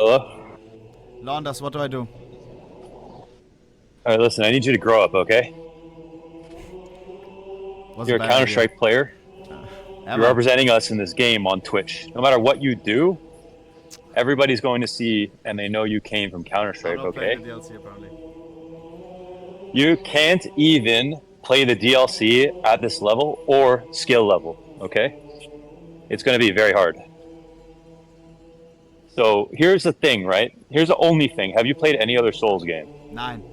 Hello? Launders, what do I do? Alright, listen, I need you to grow up, okay? Was a You're a bad idea. Counter-Strike player. You're Ever. representing us in this game on Twitch. No matter what you do, everybody's going to see and they know you came from I'm Counter-Strike, not playing the okay? DLC apparently. You can't even play the DLC at this level or skill level, okay? It's going to be very hard. So here's the thing, right? Here's the only thing. Have you played any other Souls game? 9.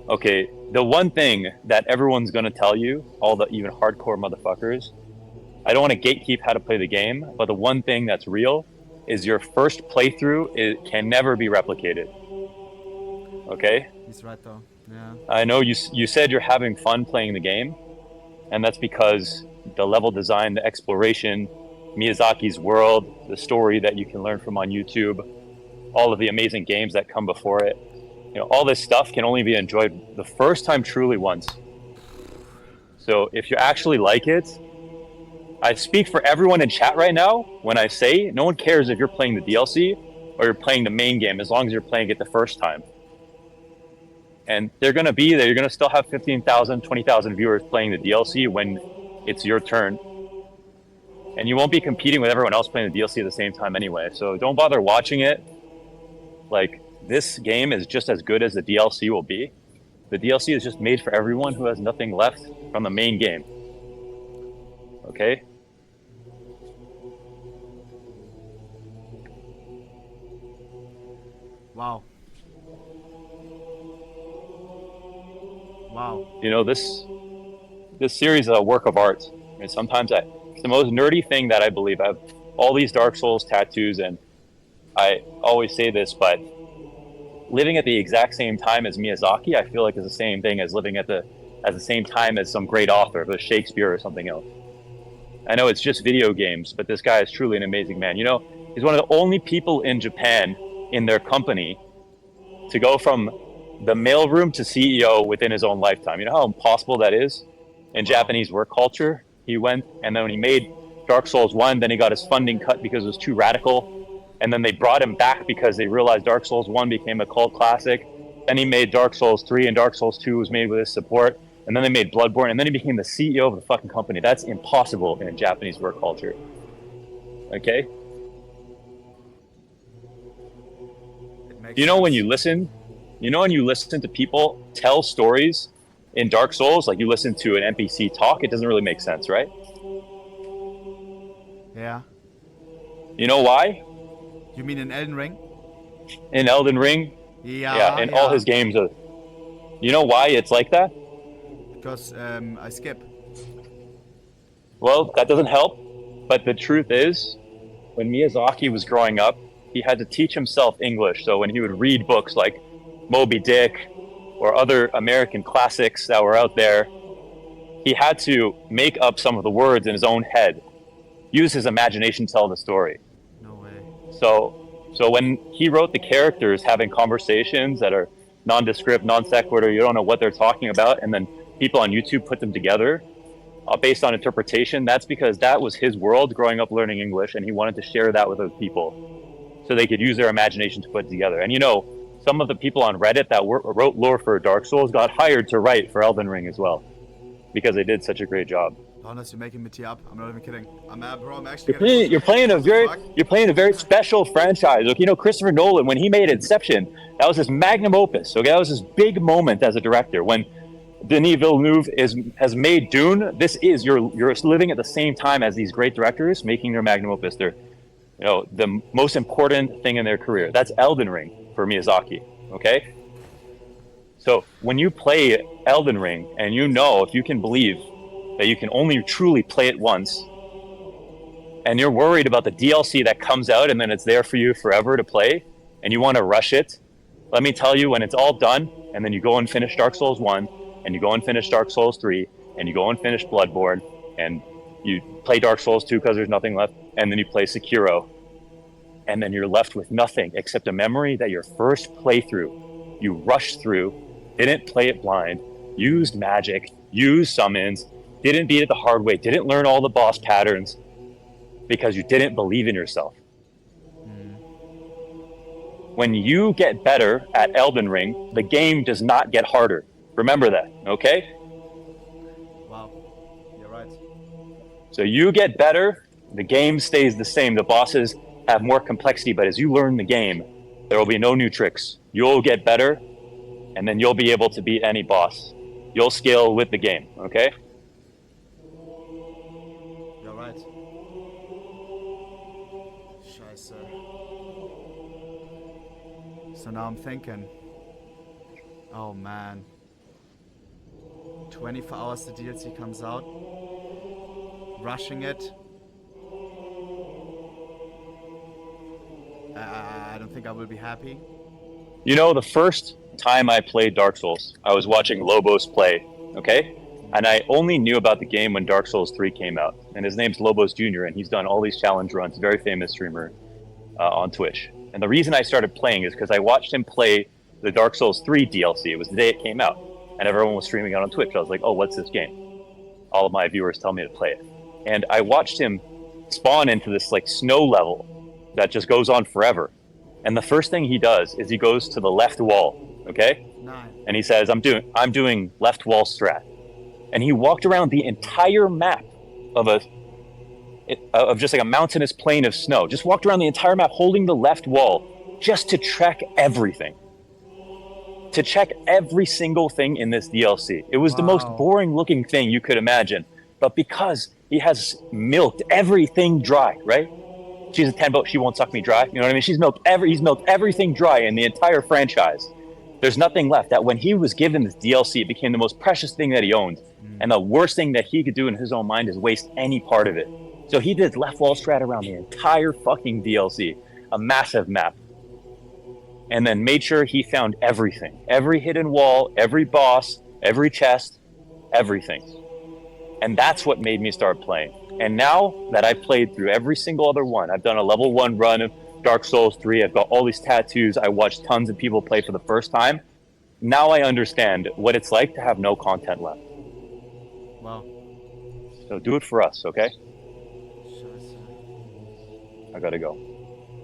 Okay, the one thing that everyone's going to tell you, all the even hardcore motherfuckers, I don't want to gatekeep how to play the game, but the one thing that's real is your first playthrough can never be replicated. Okay? He's right though. Yeah. I know you said you're having fun playing the game, and that's because the level design, the exploration, Miyazaki's world, the story that you can learn from on YouTube, all of the amazing games that come before it. You know, all this stuff can only be enjoyed the first time truly once. So if you actually like it, I speak for everyone in chat right now when I say no one cares if you're playing the DLC or you're playing the main game as long as you're playing it the first time. And they're going to be there. You're going to still have 15,000, 20,000 viewers playing the DLC when it's your turn. And you won't be competing with everyone else playing the DLC at the same time anyway. So don't bother watching it. Like, this game is just as good as the DLC will be. The DLC is just made for everyone who has nothing left from the main game. Okay? Wow. Wow. You know, this series is a work of art. I mean, sometimes it's the most nerdy thing that I believe. I have all these Dark Souls tattoos, and I always say this, but living at the exact same time as Miyazaki, I feel like is the same thing as living at the same time as some great author, like Shakespeare or something else. I know it's just video games, but this guy is truly an amazing man. You know, he's one of the only people in Japan in their company to go from the mailroom to CEO within his own lifetime. You know how impossible that is in Japanese work culture? He went, and then when he made Dark Souls 1, then he got his funding cut because it was too radical. And then they brought him back because they realized Dark Souls 1 became a cult classic. Then he made Dark Souls 3, and Dark Souls 2 was made with his support. And then they made Bloodborne, and then he became the CEO of the fucking company. That's impossible in Japanese work culture. Okay? It makes You know sense. when you listen to people tell stories in Dark Souls, like you listen to an NPC talk, it doesn't really make sense, right? Yeah. You know why? You mean in Elden Ring? In Elden Ring, Yeah, in all his games, you know why it's like that? Because I skip. Well, that doesn't help. But the truth is, when Miyazaki was growing up, he had to teach himself English. So when he would read books like Moby Dick or other American classics that were out there, he had to make up some of the words in his own head, use his imagination to tell the story. No way. So when he wrote the characters having conversations that are nondescript, non sequitur, you don't know what they're talking about, and then people on YouTube put them together based on interpretation, that's because that was his world growing up learning English, and he wanted to share that with other people so they could use their imagination to put it together. And you know, some of the people on Reddit that wrote lore for Dark Souls got hired to write for Elden Ring as well because they did such a great job. Launders, you're making me tear up. I'm not even kidding. Bro, I'm actually You're playing a very special franchise. Okay, you know, Christopher Nolan, when he made Inception, that was his magnum opus. Okay, that was his big moment as a director. When Denis Villeneuve has made Dune, this is you're living at the same time as these great directors making their magnum opus. They're, you know, the most important thing in their career. That's Elden Ring for Miyazaki. Okay, so when you play Elden Ring, and you know, if you can believe that you can only truly play it once, and you're worried about the DLC that comes out and then it's there for you forever to play, and you want to rush it, let me tell you, when it's all done, and then you go and finish Dark Souls 1, and you go and finish Dark Souls 3, and you go and finish Bloodborne, and you play Dark Souls 2 because there's nothing left, and then you play Sekiro, and then you're left with nothing except a memory that your first playthrough, you rushed through, didn't play it blind, used magic, used summons, didn't beat it the hard way, didn't learn all the boss patterns because you didn't believe in yourself. When you get better at Elden Ring, the game does not get harder. Remember that, okay? Wow. You're right. So you get better, the game stays the same. The bosses have more complexity, but as you learn the game, there will be no new tricks. You'll get better, and then you'll be able to beat any boss. You'll scale with the game, okay? You're right. Scheiße. So now I'm thinking. Oh man. 24 hours the DLC comes out. Rushing it. I don't think I will be happy. You know, the first time I played Dark Souls, I was watching Lobos play, okay? And I only knew about the game when Dark Souls 3 came out. And his name's Lobos Jr., and he's done all these challenge runs, very famous streamer on Twitch. And the reason I started playing is because I watched him play the Dark Souls 3 DLC. It was the day it came out, and everyone was streaming it on Twitch. I was like, oh, what's this game? All of my viewers tell me to play it. And I watched him spawn into this like snow level that just goes on forever. And the first thing he does is he goes to the left wall, okay? Nice. And he says, I'm doing left wall strat. And he walked around the entire map of just like a mountainous plain of snow. Just walked around the entire map holding the left wall just to check everything. To check every single thing in this DLC. It was the most boring looking thing you could imagine. But because he has milked everything dry, right? She's a 10 boat, she won't suck me dry. You know what I mean? He's milked everything dry in the entire franchise. There's nothing left. That when he was given this DLC, it became the most precious thing that he owned. And the worst thing that he could do in his own mind is waste any part of it. So he did left wall strat around the entire fucking DLC, a massive map. And then made sure he found everything. Every hidden wall, every boss, every chest, everything. And that's what made me start playing. And now that I've played through every single other one, I've done a level 1 run of Dark Souls 3, I've got all these tattoos, I watched tons of people play for the first time. Now I understand what it's like to have no content left. Wow. So do it for us, okay? Scheiße. I gotta go.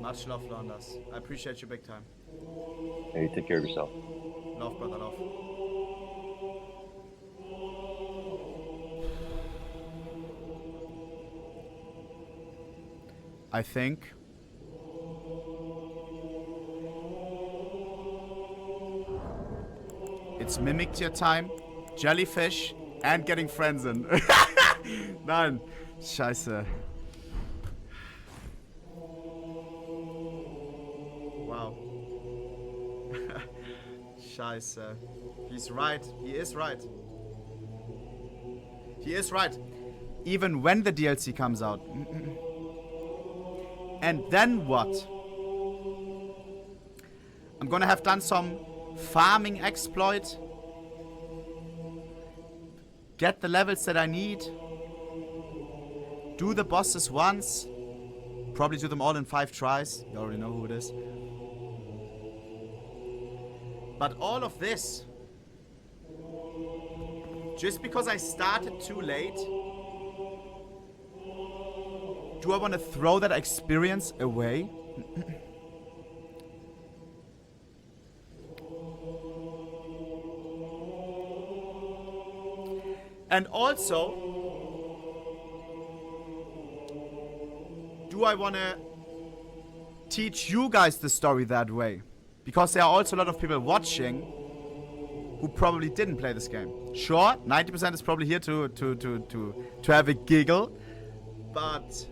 Much love, launders. I appreciate you big time. Hey, take care of yourself. Love, brother, love. I think it's mimicked your time, jellyfish, and getting friends in. Nein, scheiße. Wow. Scheiße. He's right. He is right. He is right. Even when the DLC comes out. And then what? I'm gonna have done some farming exploit. Get the levels that I need. Do the bosses once. Probably do them all in 5 tries. You already know who it is. But all of this, just because I started too late, do I want to throw that experience away? And also, do I want to teach you guys the story that way? Because there are also a lot of people watching who probably didn't play this game. Sure, 90% is probably here to have a giggle, but